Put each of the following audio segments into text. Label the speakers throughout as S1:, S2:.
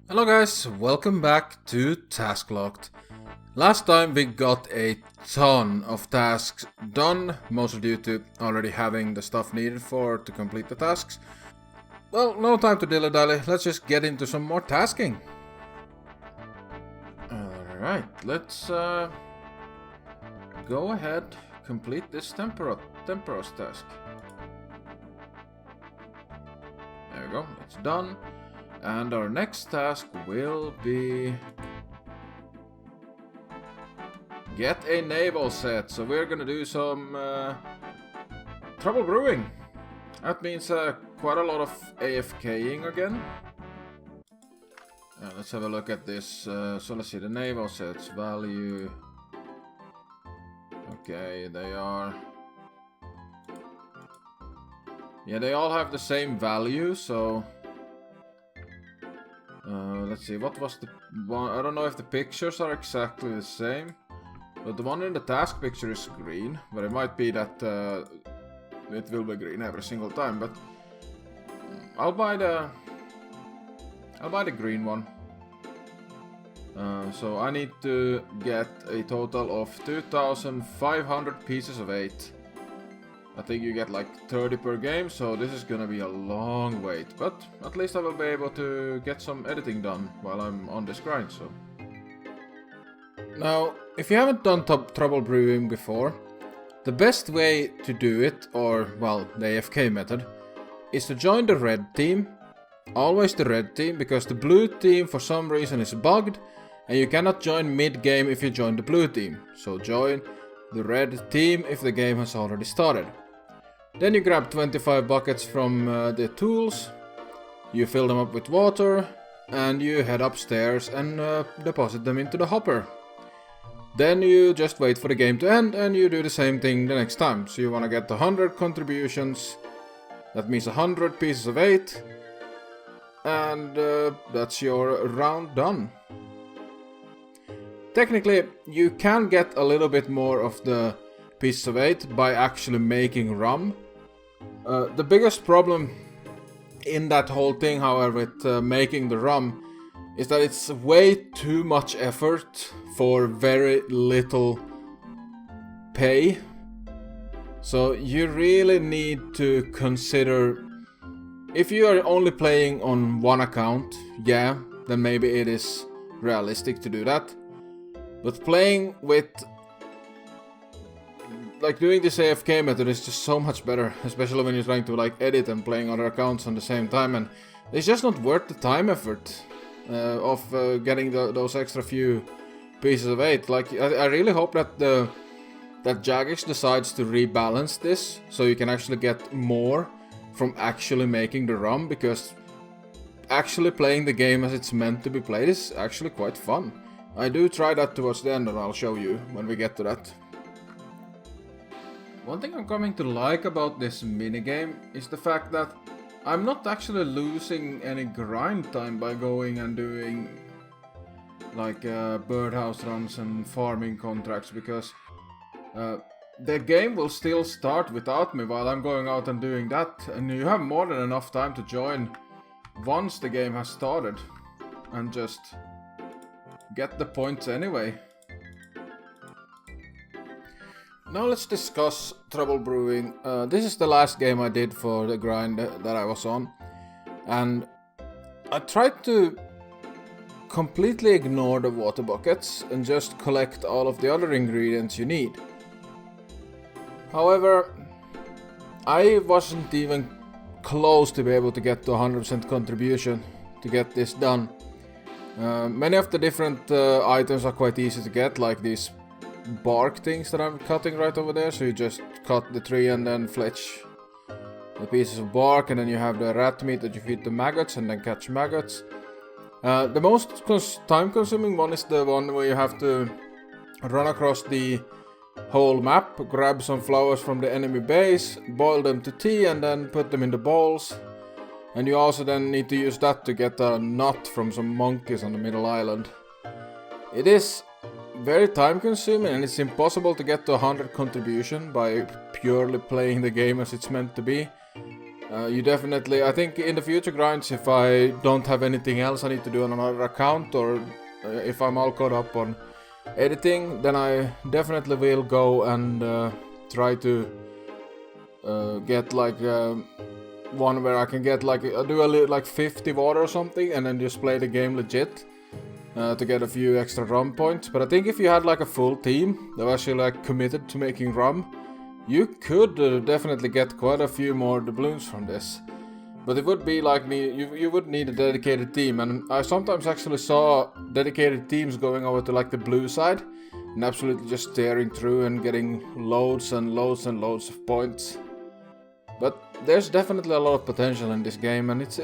S1: Hello guys, welcome back to Task Locked. Last time we got a ton of tasks done, mostly due to already having the stuff needed to complete the tasks. Well, no time to dilly-dally, let's just get into some more tasking. Alright, let's go ahead, complete this Temporos task. There we go, it's done. And our next task will be get a naval set. So we're gonna do some trouble brewing. That means quite a lot of AFKing again. Let's have a look at this. So let's see the naval sets value. Okay, they are. Yeah, they all have the same value. So. Let's see, what was the one? I don't know if the pictures are exactly the same, but the one in the task picture is green, but it might be that it will be green every single time, but I'll buy the green one. So I need to get a total of 2,500 pieces of 8. I think you get like 30 per game, so this is gonna be a long wait. But at least I will be able to get some editing done while I'm on this grind, so. Now, if you haven't done trouble brewing before, the best way to do it, or, well, the AFK method, is to join the red team. Always the red team, because the blue team for some reason is bugged, and you cannot join mid-game if you join the blue team. So join the red team if the game has already started. Then you grab 25 buckets from the tools, you fill them up with water, and you head upstairs and deposit them into the hopper. Then you just wait for the game to end and you do the same thing the next time. So you want to get 100 contributions, that means 100 pieces of 8, and that's your round done. Technically, you can get a little bit more of the pieces of 8 by actually making rum. The biggest problem in that whole thing, however, with making the rum, is that it's way too much effort for very little pay. So you really need to consider, if you are only playing on one account, yeah, then maybe it is realistic to do that. But playing with, like, doing this AFK method is just so much better, especially when you're trying to like edit and playing other accounts on the same time, and it's just not worth the time effort of getting those extra few pieces of 8. Like, I really hope that that Jagex decides to rebalance this, so you can actually get more from actually making the rum, because actually playing the game as it's meant to be played is actually quite fun. I do try that towards the end, and I'll show you when we get to that. One thing I'm coming to like about this minigame is the fact that I'm not actually losing any grind time by going and doing like birdhouse runs and farming contracts, because the game will still start without me while I'm going out and doing that, and you have more than enough time to join once the game has started and just get the points anyway. Now let's discuss trouble brewing. This is the last game I did for the grind that I was on, and I tried to completely ignore the water buckets and just collect all of the other ingredients you need. However, I wasn't even close to be able to get to 100% contribution to get this done. Many of the different items are quite easy to get, like these bark things that I'm cutting right over there. So you just cut the tree and then fletch the pieces of bark, and then you have the rat meat that you feed the maggots and then catch maggots. The most time consuming one is the one where you have to run across the whole map, grab some flowers from the enemy base, boil them to tea, and then put them in the bowls. And you also then need to use that to get a nut from some monkeys on the middle island. It is very time consuming, and it's impossible to get to 100 contribution by purely playing the game as it's meant to be. You definitely, I think in the future grinds, if I don't have anything else I need to do on another account, or if I'm all caught up on editing, then I definitely will go and try to get like one where I can get like do like 50 water or something, and then just play the game legit to get a few extra rum points. But I think if you had like a full team that was actually like committed to making rum, you could definitely get quite a few more doubloons from this. But it would be like you would need a dedicated team, and I sometimes actually saw dedicated teams going over to like the blue side and absolutely just tearing through and getting loads and loads and loads of points. But there's definitely a lot of potential in this game, and it's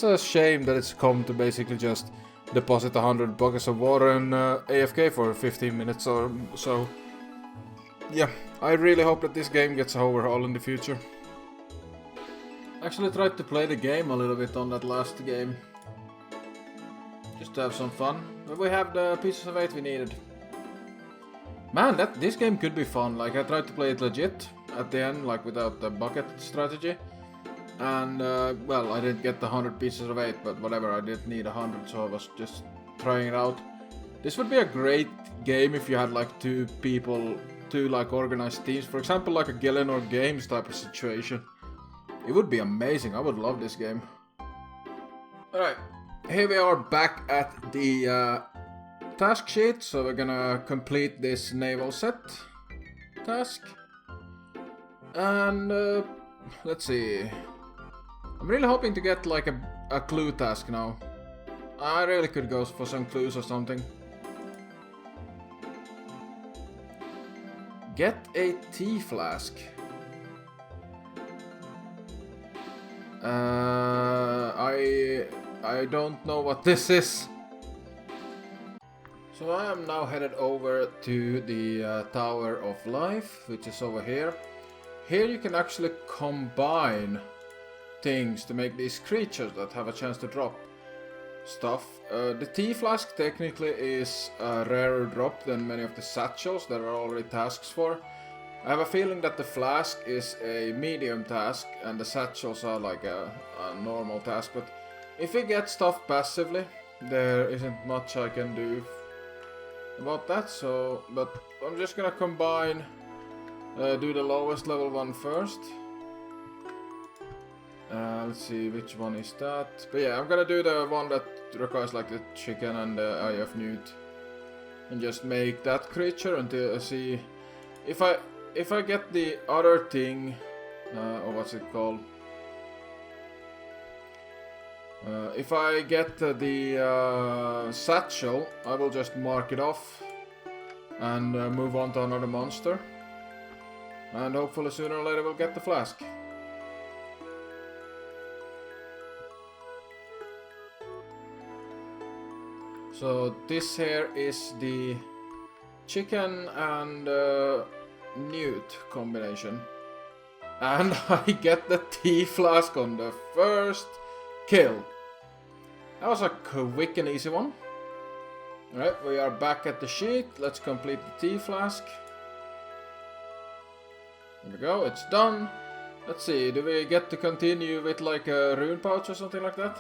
S1: a shame that it's come to basically just deposit 100 buckets of water and AFK for 15 minutes or so. Yeah, I really hope that this game gets an overhaul in the future. Actually tried to play the game a little bit on that last game, just to have some fun. But we have the pieces of 8 we needed. Man, this game could be fun. Like, I tried to play it legit at the end, like without the bucket strategy. And, well, I didn't get the 100 pieces of 8, but whatever, I did need 100, so I was just trying it out. This would be a great game if you had like two like organized teams. For example, like a Gillenor Games type of situation. It would be amazing. I would love this game. Alright, here we are back at the task sheet. So we're gonna complete this naval set task. And let's see. I'm really hoping to get like a clue task now. I really could go for some clues or something. Get a tea flask. I don't know what this is. So I am now headed over to the Tower of Life, which is over here. Here you can actually combine things to make these creatures that have a chance to drop stuff. The tea flask technically is a rarer drop than many of the satchels there are already tasks for. I have a feeling that the flask is a medium task and the satchels are like a normal task, but if we get stuff passively, there isn't much I can do about that, so, but I'm just gonna combine, do the lowest level one first. Let's see, which one is that? But yeah, I'm gonna do the one that requires like the chicken and the Eye of Newt, and just make that creature until I see if I get the other thing, or what's it called? If I get the satchel, I will just mark it off and move on to another monster, and hopefully sooner or later we'll get the flask. So this here is the chicken and newt combination. And I get the tea flask on the first kill. That was a quick and easy one. Alright, we are back at the sheet. Let's complete the tea flask. There we go, it's done. Let's see, do we get to continue with like a rune pouch or something like that?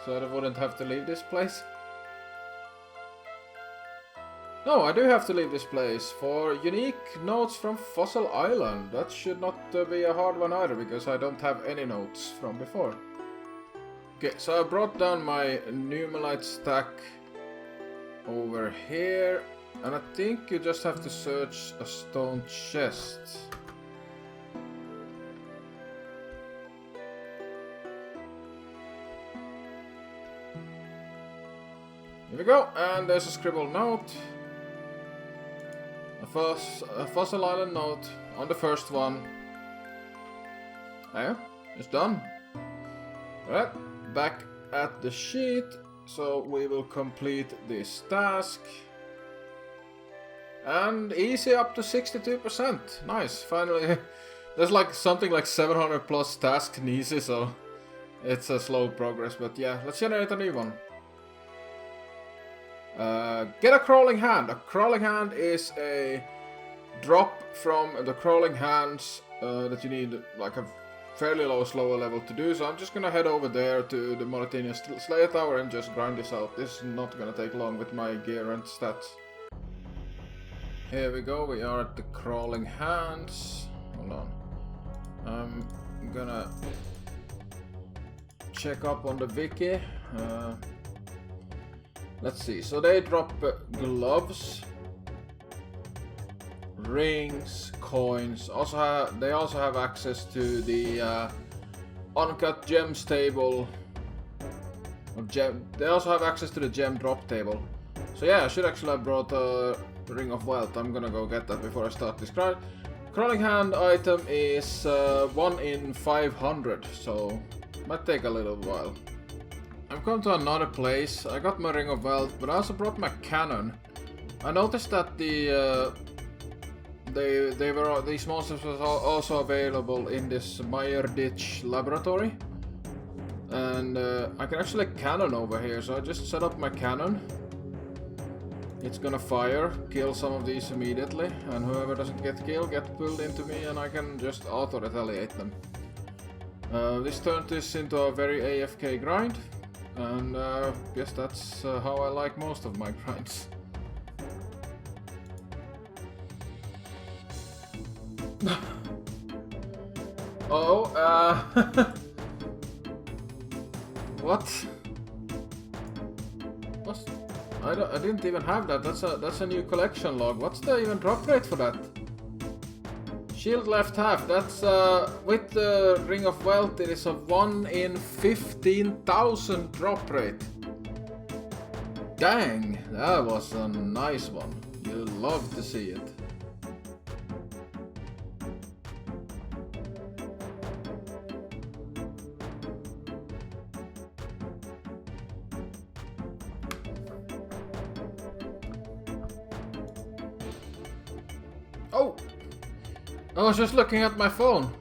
S1: So I wouldn't have to leave this place. No, I do have to leave this place for unique notes from Fossil Island. That should not be a hard one either, because I don't have any notes from before. Okay, so I brought down my Numelite stack over here, and I think you just have to search a stone chest. Here we go, and there's a scribbled note. A Fossil Island note on the first one. There, it's done. Alright, back at the sheet, so we will complete this task. And easy up to 62%. Nice, finally. There's like something like 700 plus tasks in easy, so it's a slow progress, but yeah, let's generate a new one. Get a crawling hand. A crawling hand is a drop from the crawling hands that you need like a fairly low, slower level to do, so I'm just gonna head over there to the Mauritanian Slayer Tower and just grind this out. This is not gonna take long with my gear and stats. Here we go, we are at the Crawling Hands. Hold on. I'm gonna check up on the wiki. Let's see, so they drop gloves, rings, coins. They also have access to the uncut gems table. They also have access to the gem drop table. So yeah, I should actually have brought a Ring of Wealth. I'm gonna go get that before I start this grind. Crawling Hand item is 1 in 500, so might take a little while. I've come to another place. I got my Ring of Wealth, but I also brought my cannon. I noticed that these monsters were also available in this Meyer Ditch laboratory, and I can actually cannon over here. So I just set up my cannon. It's gonna fire, kill some of these immediately, and whoever doesn't get killed gets pulled into me, and I can just auto-retaliate them. This turned this into a very AFK grind, and guess that's how I like most of my grinds. Oh, what? I didn't even have that. That's a new collection log. What's the even drop rate for that? Shield left half. That's with the Ring of Wealth. It is a 1 in 15,000 drop rate. Dang, that was a nice one. You'll love to see it. Oh! I was just looking at my phone.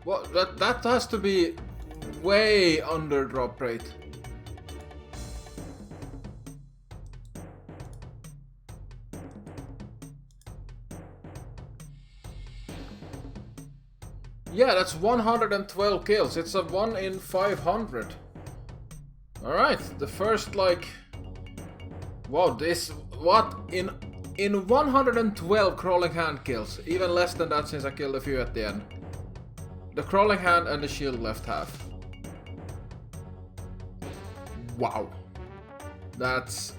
S1: What? That has to be way under drop rate. Yeah, that's 112 kills. It's a 1 in 500. Alright, the first like... Wow, this... What? In 112 Crawling Hand kills. Even less than that since I killed a few at the end. The Crawling Hand and the Shield left half. Wow. That's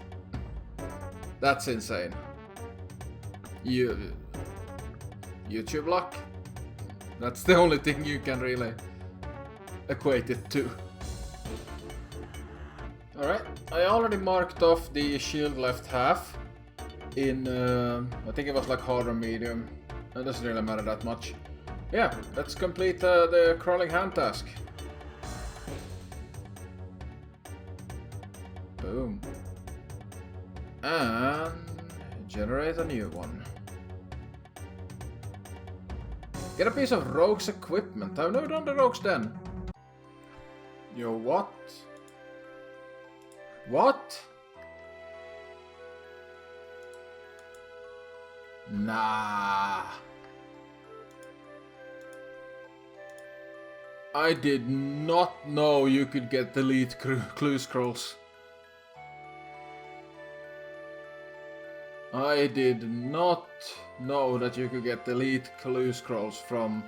S1: insane. YouTube luck. That's the only thing you can really equate it to. Alright, I already marked off the shield left half in, I think it was like hard or medium. It doesn't really matter that much. Yeah, let's complete the Crawling Hand task. Boom. And generate a new one. Get a piece of Rogue's equipment. I've never done the Rogue's Den. Yo, what? What? Nah. I did not know you could get delete clue scrolls. I did not know that you could get delete clue scrolls from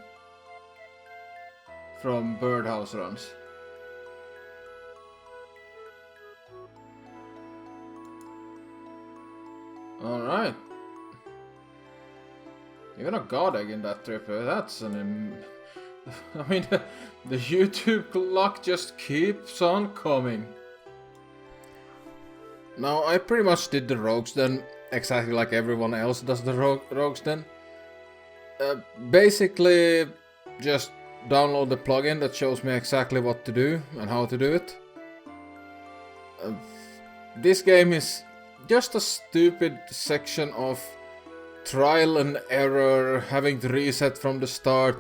S1: birdhouse runs. Alright. Even a god egg in that trip, that's an I mean, the YouTube clock just keeps on coming. Now, I pretty much did the Rogue's Den exactly like everyone else does the Rogue's Den. Basically, just download the plugin that shows me exactly what to do and how to do it. This game is just a stupid section of trial and error, having to reset from the start,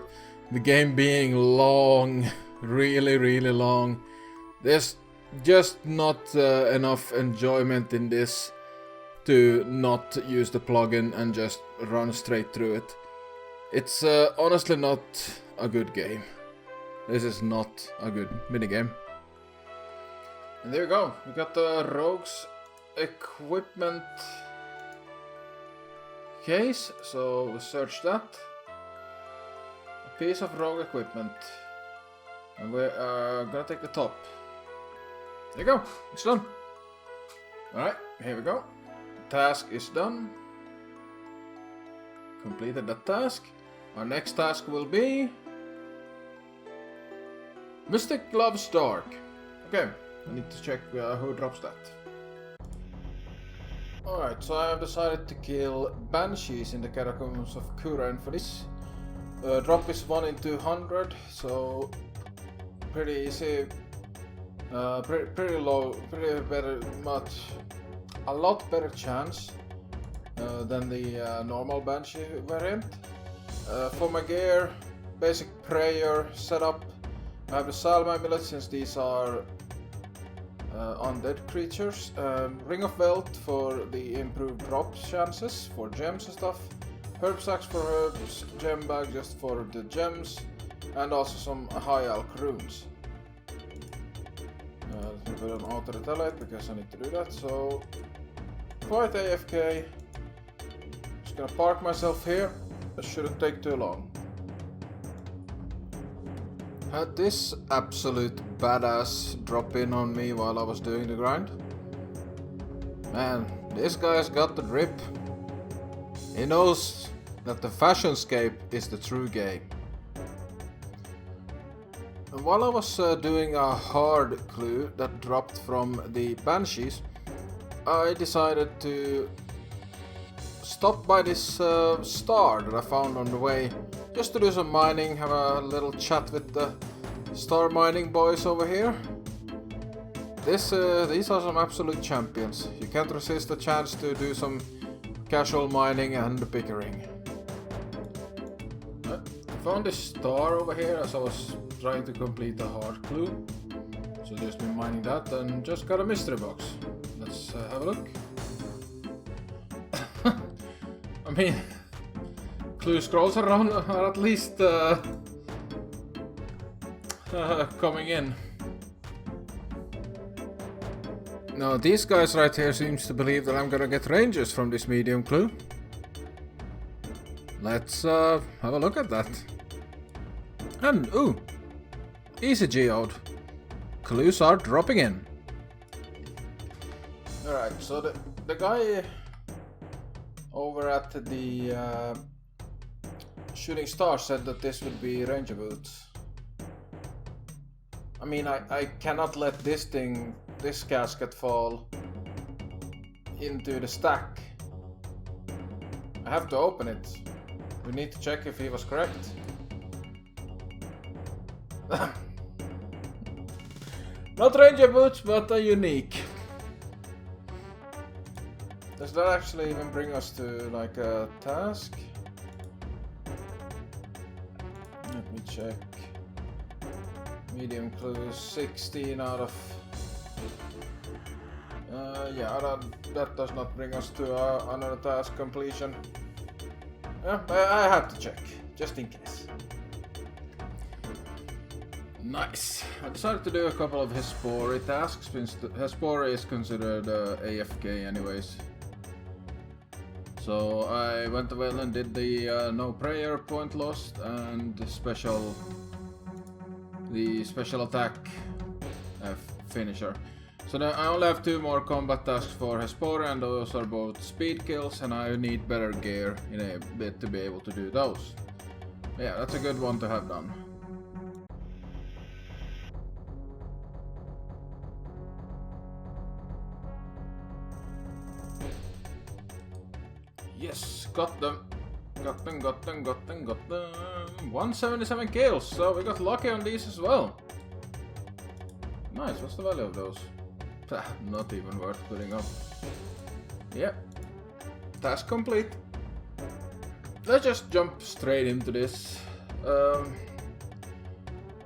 S1: the game being long, really, really long. There's just not enough enjoyment in this to not use the plugin and just run straight through it. It's honestly not a good game. This is not a good minigame. And there we go. We got the Rogue's equipment case. So we search that. A piece of Rogue equipment. And we're gonna take the top. There you go. It's done. Alright, here we go. Task is done. Completed that task. Our next task will be Mystic Gloves Dark. Okay, I need to check who drops that. Alright, so I have decided to kill Banshees in the Catacombs of Kuren for this. Drop is 1 in 200, so pretty easy. Pretty low, a lot better chance than the normal Banshee variant. For my gear, basic prayer setup. I have the Salve amulet since these are undead creatures. Ring of Wealth for the improved drop chances for gems and stuff. Herb sacks for herbs, gem bag just for the gems, and also some high alch runes. Let me put an auto retaliate because I need to do that. So quite AFK. Just gonna park myself here. It shouldn't take too long. Had this absolute badass drop in on me while I was doing the grind. Man, this guy's got the drip. He knows that the Fashionscape is the true game. And while I was doing a hard clue that dropped from the Banshees, I decided to stop by this star that I found on the way, just to do some mining, have a little chat with the star mining boys over here. These are some absolute champions. You can't resist the chance to do some casual mining and pickering. I found this star over here as I was trying to complete a hard clue. So just been mining that and just got a mystery box. Let's have a look. I mean, clue scrolls around are at least coming in. Now these guys right here seems to believe that I'm gonna get ranges from this medium clue. Let's have a look at that. And ooh, easy geode. Clues are dropping in. Alright, so the guy over at the Shooting Star said that this would be ranger boots. I mean, I cannot let this casket fall into the stack. I have to open it. We need to check if he was correct. Not ranger boots, but a unique. Does that actually even bring us to like a task? Let me check. Medium clues, 16 out of... yeah, that does not bring us to another task completion. Yeah, I have to check, just in case. Nice. I decided to do a couple of Hespori tasks, since Hespori is considered AFK anyways. So I went well and did the no prayer point lost and the special attack finisher. So now I only have 2 more combat tasks for Hespori, and those are both speed kills, and I need better gear in a bit to be able to do those. Yeah, that's a good one to have done. Yes, got them. Got them. 177 kills, so we got lucky on these as well. Nice, what's the value of those? Not even worth putting up. Yep. Task complete. Let's just jump straight into this.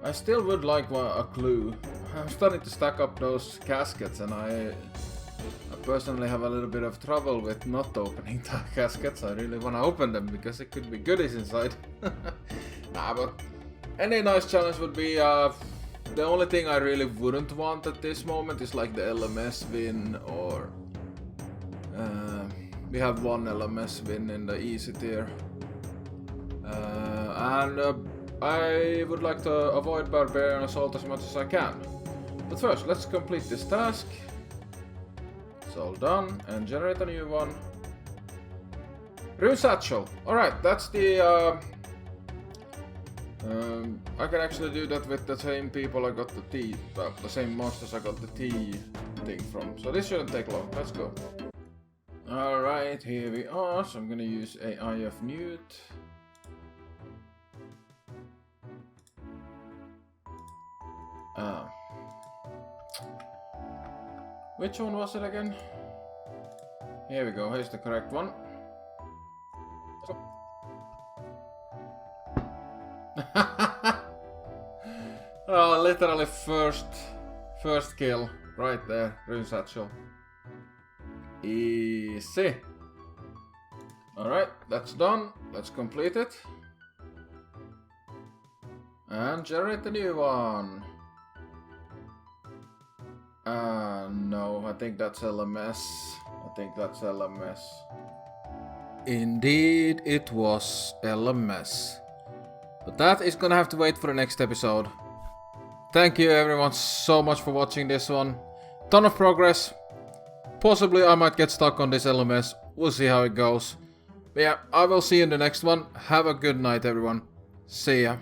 S1: I still would like a clue. I'm starting to stack up those caskets and I I personally have a little bit of trouble with not opening the caskets. I really want to open them because it could be goodies inside. Nah, but any nice challenge would be, the only thing I really wouldn't want at this moment is like the LMS win, or we have one LMS win in the easy tier. And I would like to avoid Barbarian Assault as much as I can. But first, let's complete this task. It's all done, and generate a new one. Rune Satchel. Alright, that's the... I can actually do that with the same people I got the T, the same monsters I got the T thing from. So this shouldn't take long. Let's go. Alright, here we are. So I'm gonna use a IF Newt. Which one was it again? Here we go. Here's the correct one. Oh, literally first kill right there, Rune Satchel. Easy. Alright, that's done. Let's complete it. And generate a new one. No, I think that's LMS. Indeed, it was LMS. But that is gonna have to wait for the next episode. Thank you everyone so much for watching this one. Ton of progress. Possibly I might get stuck on this LMS. We'll see how it goes. But yeah, I will see you in the next one. Have a good night everyone. See ya.